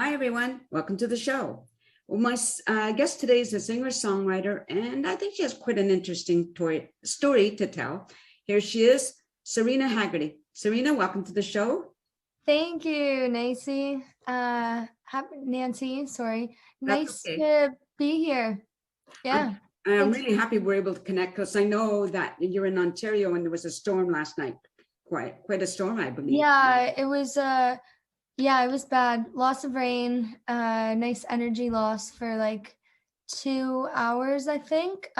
Hi, everyone. Welcome to the show. Well, my guest today is a singer-songwriter, and I think she has quite an interesting story to tell. Here she is, Sarina Haggarty. Sarina, welcome to the show. Thank you, Nancy. Nancy, sorry. That's Nice okay. to be here. Yeah. I'm Thanks. really happy we're able to connect because I know that you're in Ontario and there was a storm last night. Quite a storm, I believe. It was bad. Lots of rain, nice energy loss for like 2 hours, I think.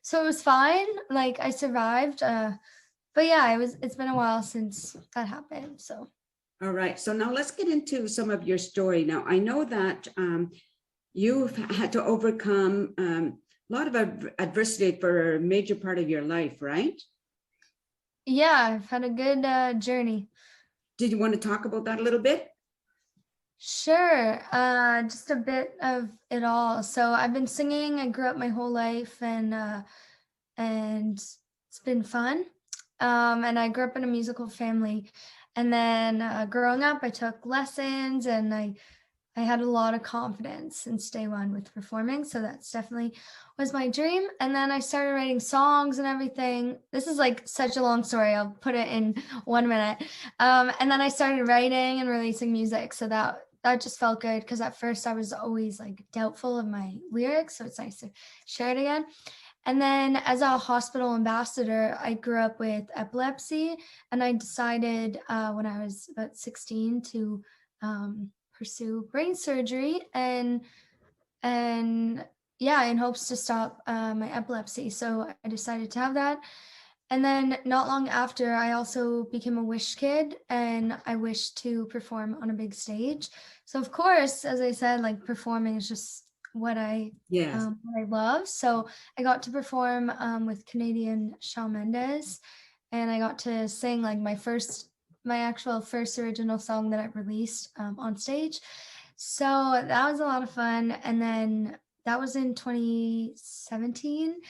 So it was fine. Like I survived. But yeah, it's been a while since that happened. So All right. So now let's get into some of your story. Now, I know that you've had to overcome a lot of adversity for a major part of your life, right? yeah, I've had a good journey. Did you want to talk about that a little bit? Sure, just a bit of it all. So I've been singing. I grew up my whole life, and it's been fun. And I grew up in a musical family, and then growing up, I took lessons, and I had a lot of confidence since day one with performing. So that's definitely was my dream. And then I started writing songs and everything. This is like such a long story. I'll put it in 1 minute. And then I started writing and releasing music. So that just felt good because at first I was always like doubtful of my lyrics. So it's nice to share it again. And then as a hospital ambassador, I grew up with epilepsy, and I decided when I was about 16 to pursue brain surgery and yeah, in hopes to stop my epilepsy. So I decided to have that. And then not long after, I also became a Wish kid, and I wished to perform on a big stage. So of course, as I said, like performing is just Yes. what I love. So I got to perform with Canadian Shawn Mendes, and I got to sing like my actual first original song that I released on stage. So that was a lot of fun. And then that was in 2017.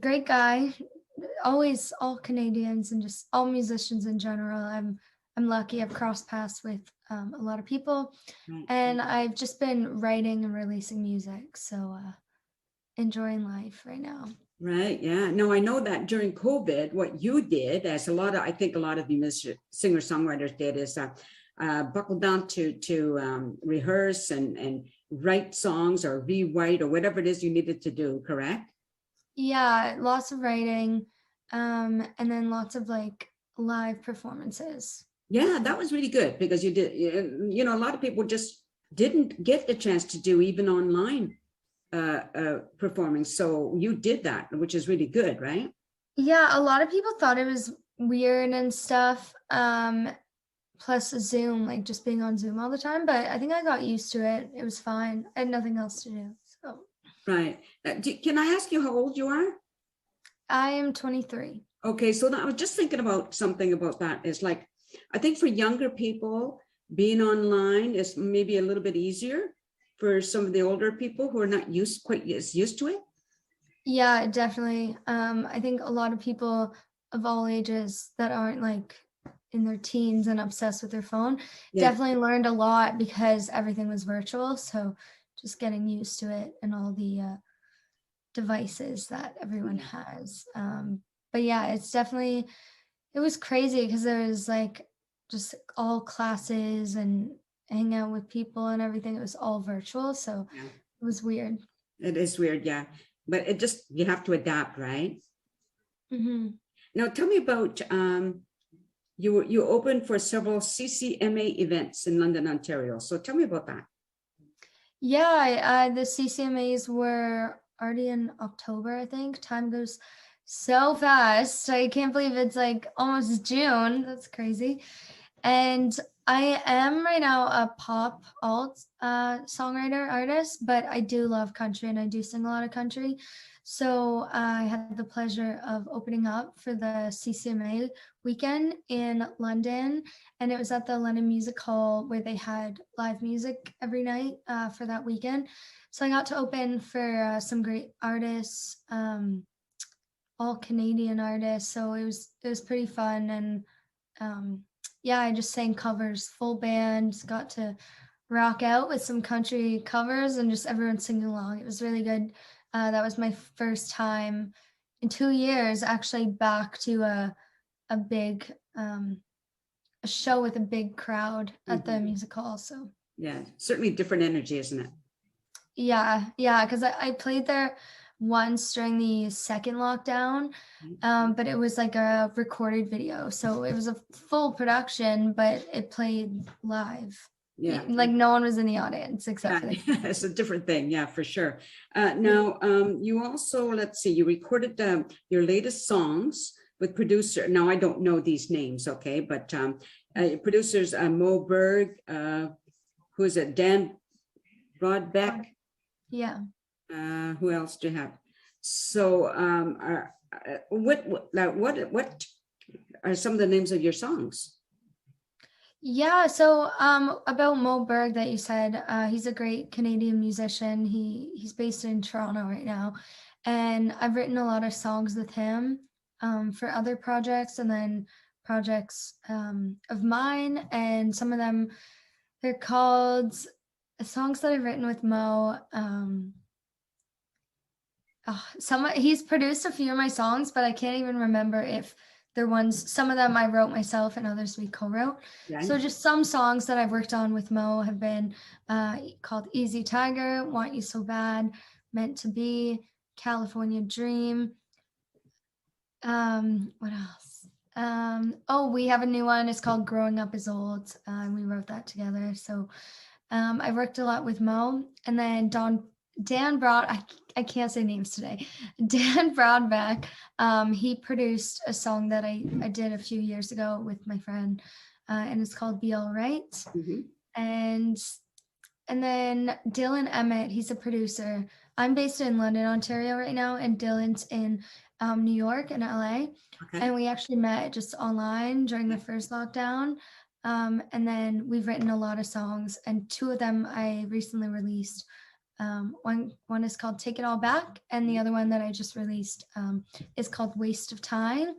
Great guy, always all Canadians and just all musicians in general. I'm lucky. I've crossed paths with a lot of people, Right. and I've just been writing and releasing music. So enjoying life right now. Right. Yeah. No, I know that during COVID, what you did, as I think a lot of you singer songwriters did, is buckle down to rehearse and write songs or rewrite or whatever it is you needed to do. Correct. Yeah, lots of writing, and then lots of like live performances. Yeah, that was really good because you did. A lot of people just didn't get the chance to do even online performing. So you did that, which is really good, right? Yeah, a lot of people thought it was weird and stuff. Plus Zoom, like just being on Zoom all the time, but I think I got used to it. It was fine. I had nothing else to do. So Right. Can I ask you how old you are? I am 23. Okay, so I was just thinking about something about that. It's like, I think for younger people, being online is maybe a little bit easier for some of the older people who are not quite as used to it. Yeah, definitely. I think a lot of people of all ages that aren't like in their teens and obsessed with their phone Yeah. definitely learned a lot because everything was virtual. So just getting used to it and all the devices that everyone has. But yeah, it was crazy because there was like just all classes and hang out with people and everything. It was all virtual. So Yeah. it was weird. It is weird, yeah. But you have to adapt, right? Mm-hmm. Now tell me about you opened for several CCMA events in London, Ontario. So tell me about that. Yeah, the CCMAs were already in October, I think. Time goes so fast. I can't believe it's like almost June. That's crazy. And I am right now a pop alt songwriter artist, but I do love country and I do sing a lot of country. So I had the pleasure of opening up for the CCMA weekend in London, and it was at the London Music Hall where they had live music every night for that weekend. So I got to open for some great artists, all Canadian artists. So it was pretty fun, and yeah, I just sang covers, full band, got to rock out with some country covers and just everyone singing along. It was really good. That was my first time in 2 years actually back to a big a show with a big crowd at the music hall. So yeah, certainly different energy, isn't it? yeah, because I played there once during the second lockdown, but it was like a recorded video, so it was a full production, but it played live. Yeah, Like no one was in the audience except for it's a different thing. Yeah, for sure. Now, you also, let's see, you recorded your latest songs with producer. Now, I don't know these names, okay, but producers Mo Berg, who is it? Dan Broadbeck. Yeah. Who else do you have? So, what are some of the names of your songs? Yeah, so about Mo Berg that you said, he's a great Canadian musician. He's based in Toronto right now, and I've written a lot of songs with him for other projects and then projects of mine, and some of them they're called songs that I've written with Mo. He's produced a few of my songs, but I can't even remember if they're ones. Some of them I wrote myself, and others we co-wrote. Right. So just some songs that I've worked on with Mo have been called "Easy Tiger," "Want You So Bad," "Meant to Be," "California Dream." What else? We have a new one. It's called "Growing Up Is Old." We wrote that together. So I worked a lot with Mo, and then I can't say names today. Dan Broadbeck, he produced a song that I did a few years ago with my friend, and it's called "Be All Right." Mm-hmm. And then Dylan Emmett, he's a producer. I'm based in London, Ontario right now, and Dylan's in New York and LA. Okay. And we actually met just online during the first lockdown. And then we've written a lot of songs, and two of them I recently released. One is called "Take It All Back," and the other one that I just released is called "Waste of Time."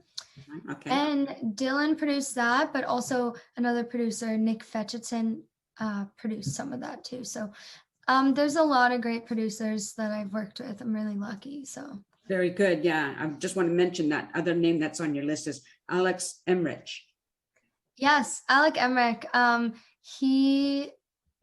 Okay. And Dylan produced that, but also another producer, Nick Fetcherton, produced some of that too. So there's a lot of great producers that I've worked with. I'm really lucky. So very good. Yeah, I just want to mention that other name that's on your list is Alex Emmerich. Yes, Alec Emmerich.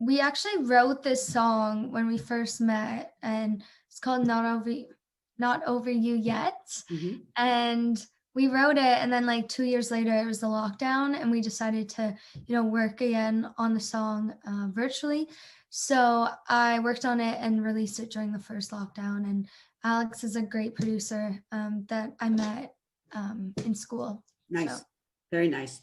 We actually wrote this song when we first met, and it's called Not Over You Yet. Mm-hmm. And we wrote it, and then like 2 years later it was the lockdown, and we decided to work again on the song virtually. So I worked on it and released it during the first lockdown, and Alex is a great producer that I met in school. Nice. So. Very nice.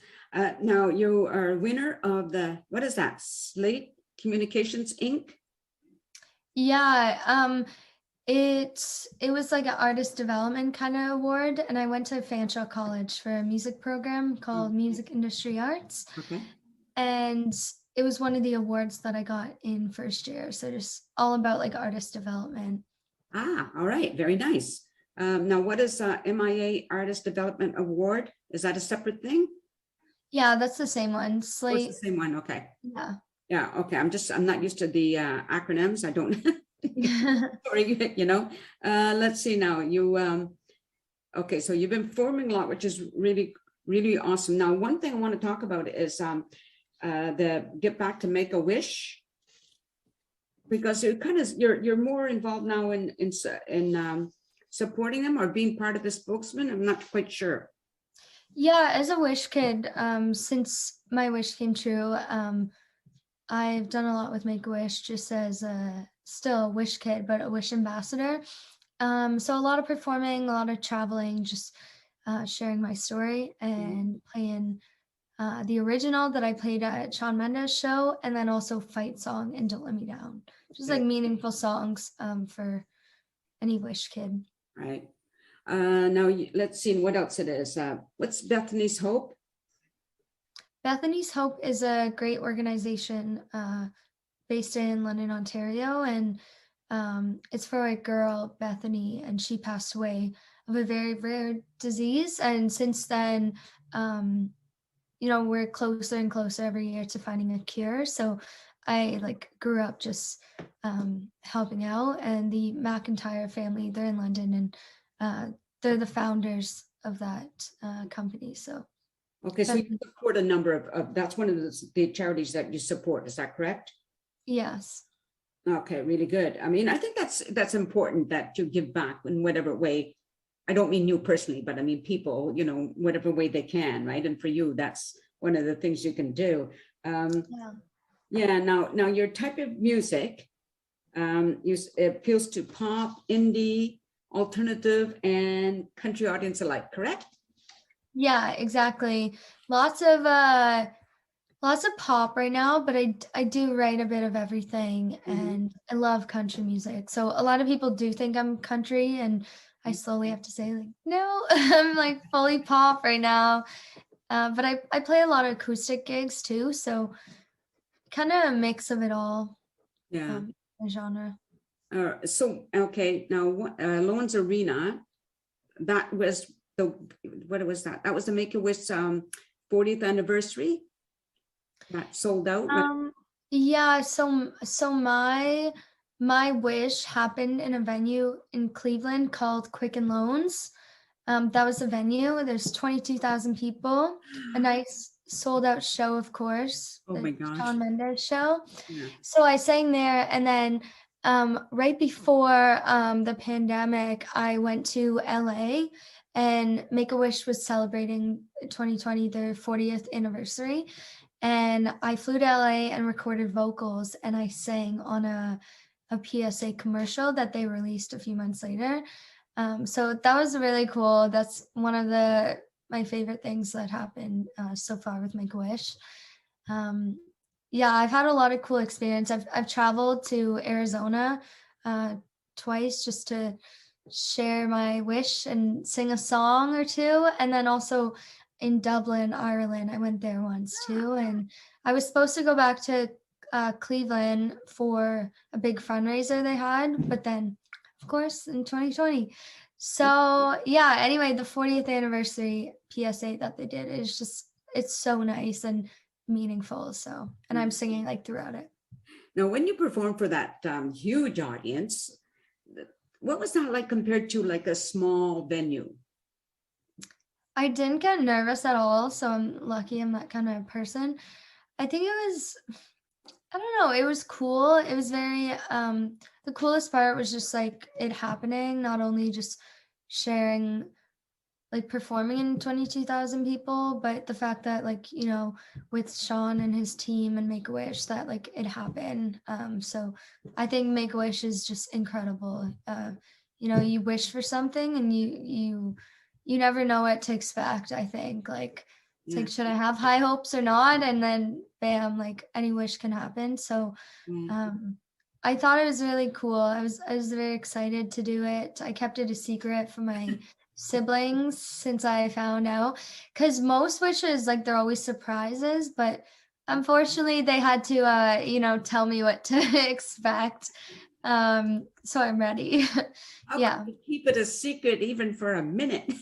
Now you are a winner of what is that? Slate Communications Inc. Yeah, it was like an artist development kind of award, and I went to Fanshawe College for a music program called Music Industry Arts. Okay. And it was one of the awards that I got in first year. So just all about like artist development. All right. Very nice. Now, what is MIA Artist Development Award? Is that a separate thing? Yeah, that's the same one. Slate. Oh, it's the same one. Okay. Yeah. Yeah. Okay. I'm not used to the acronyms. I don't. Sorry. Let's see now. Okay. So you've been performing a lot, which is really, really awesome. Now, one thing I want to talk about is the Get Back to Make a Wish, because you're more involved now in supporting them or being part of the spokesman. I'm not quite sure. Yeah, as a Wish kid, since my wish came true, I've done a lot with Make-A-Wish just as still a Wish kid, but a Wish ambassador. So a lot of performing, a lot of traveling, just sharing my story and playing the original that I played at Shawn Mendes show, and then also Fight Song and Don't Let Me Down. Just like meaningful songs for any Wish kid. Right. Now let's see what else it is. What's Bethany's Hope? Bethany's Hope is a great organization based in London, Ontario, and it's for a girl, Bethany, and she passed away of a very rare disease. And since then, we're closer and closer every year to finding a cure. So I like grew up just helping out. And the McIntyre family, they're in London, and they're the founders of that company. So Okay, so that's, you support a number of that's one of the charities that you support, is that correct? yes. Okay, really good. I mean, I think that's important that you give back in whatever way. I don't mean you personally, but I mean people, you know, whatever way they can, right? And for you, that's one of the things you can do. Yeah. Yeah, now your type of music, it appeals to pop, indie, alternative, and country audience alike, correct? Yeah, exactly. Lots of pop right now, but I do write a bit of everything, and I love country music. So a lot of people do think I'm country, and I slowly have to say like, no, I'm like fully pop right now. But I play a lot of acoustic gigs too, so kind of a mix of it all, Yeah. the genre. So, okay, now Loan Sarina, that was what was that? That was the Make-A-Wish 40th anniversary that sold out. Yeah, so my wish happened in a venue in Cleveland called Quicken Loans. That was the venue. There's 22,000 people. A nice sold out show, of course, Oh the my gosh. Shawn Mendes show. Yeah. So I sang there, and then right before the pandemic, I went to LA, and Make-A-Wish was celebrating 2020 their 40th anniversary. And I flew to LA and recorded vocals, and I sang on a PSA commercial that they released a few months later. So that was really cool. That's one of my favorite things that happened so far with Make-A-Wish. Yeah, I've had a lot of cool experience. I've traveled to Arizona twice just to share my wish and sing a song or two, and then also in Dublin, Ireland. I went there once too, and I was supposed to go back to Cleveland for a big fundraiser they had, but then, of course, in 2020. So yeah. Anyway, the 40th anniversary PSA that they did is it's so nice and meaningful. So, and I'm singing like throughout it. Now, when you perform for that huge audience, what was that like compared to like a small venue? I didn't get nervous at all, so I'm lucky I'm that kind of person. I think it was, I don't know, it was cool. It was very, the coolest part was just like it happening, not only just sharing, like performing in 22,000 people, but the fact that like, you know, with Shawn and his team and Make-A-Wish that like it happened. So I think Make-A-Wish is just incredible. You know, you wish for something and you never know what to expect, I think. Like it's Yeah. like, should I have high hopes or not? And then bam, like any wish can happen. So I thought it was really cool. I was very excited to do it. I kept it a secret from my siblings since I found out, because most wishes like they're always surprises, but unfortunately they had to you know, tell me what to expect. So I'm ready. How Yeah. could you keep it a secret even for a minute?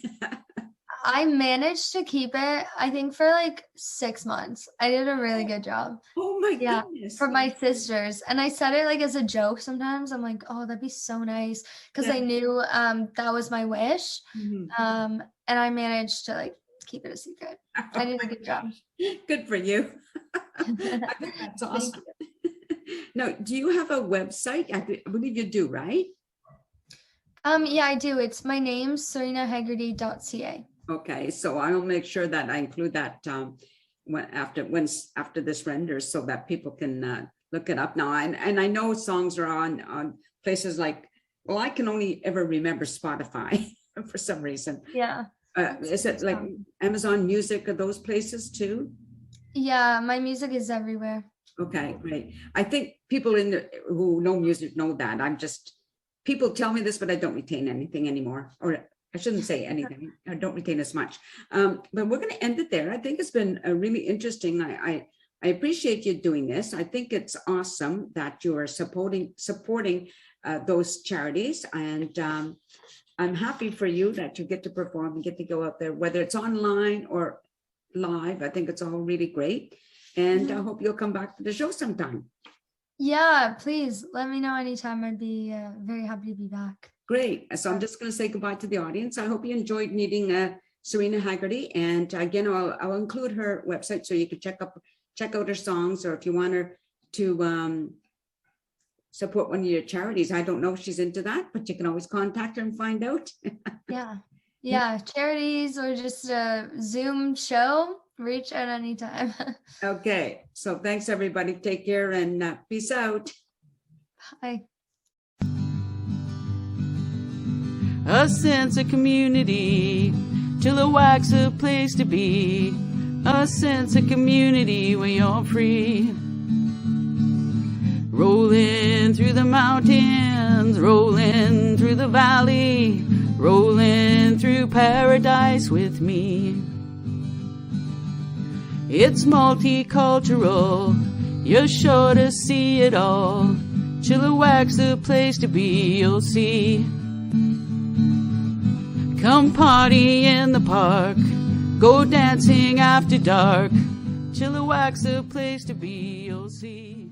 I managed to keep it, I think, for like 6 months. I did a really good job. Oh my Yeah, goodness. for my sisters. And I said it like as a joke sometimes. I'm like, oh, that'd be so nice. Because I Yeah. knew that was my wish. Mhm. And I managed to like keep it a secret. I Oh did a my good job. gosh. Good for you. I think that's Thank awesome. you. Now, do you have a website? I believe you do, right? Yeah, I do. It's my name, SarinaHaggarty.ca. Okay, so I'll make sure that I include that after this renders so that people can look it up now. And I know songs are on places like, well, I can only ever remember Spotify for some reason. Yeah. Is it like Amazon Music or those places too? Yeah, my music is everywhere. Okay, great. I think people who know music know that. People tell me this, but I don't retain anything anymore. Or I shouldn't say anything. I don't retain as much. But we're going to end it there. I think it's been really interesting. I appreciate you doing this. I think it's awesome that you are supporting those charities. And I'm happy for you that you get to perform and get to go out there, whether it's online or live. I think it's all really great. And I hope you'll come back to the show sometime. Yeah, please let me know anytime. I'd be very happy to be back. Great. So I'm just going to say goodbye to the audience. I hope you enjoyed meeting Sarina Haggarty. And again, I'll include her website so you can check out her songs, or if you want her to support one of your charities. I don't know if she's into that, but you can always contact her and find out. Yeah, charities or just a Zoom show, reach out anytime. Okay, so thanks everybody. Take care and peace out. Bye. A sense of community, Chilliwack's a place to be. A sense of community where you're free. Rolling through the mountains, rolling through the valley, rolling through paradise with me. It's multicultural, you're sure to see it all. Chilliwack's the place to be, you'll see. Come party in the park, go dancing after dark. Chilliwack's the place to be, you'll see.